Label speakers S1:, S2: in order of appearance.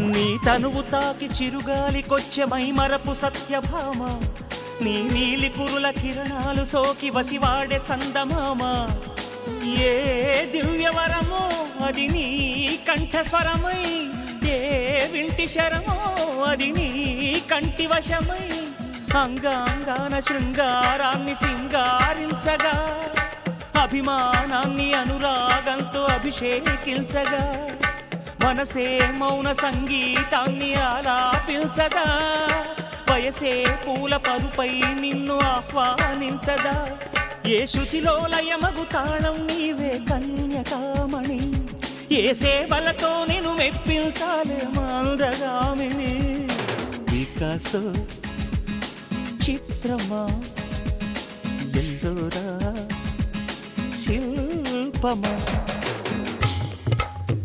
S1: నీ తనువు తాకి చిరుగాలికొచ్చే మైమరపు సత్యభామ నీ నీలి కురుల కిరణాలు సోకి వసివాడే చందమామ ఏ దివ్యవరమో అది నీ కంఠస్వరమై ఏ వింటి శరమో అది నీ కంటి వశమై అంగాంగాన శృంగారాన్ని సింగారించగా అభిమానాన్ని అనురాగంతో అభిషేకించగా మనసే మౌన సంగీతాన్ని ఆలాపించదా వయసే పూల పరుపై నిన్ను ఆహ్వానించదా ఏ శృతిలో లయమగు తాళం నీవే కన్యకామణి ఏ సేవలతో నిన్ను మెప్పించాలే మందగామిని వికాసో చిత్రమా ఎల్లోరా శిల్పమా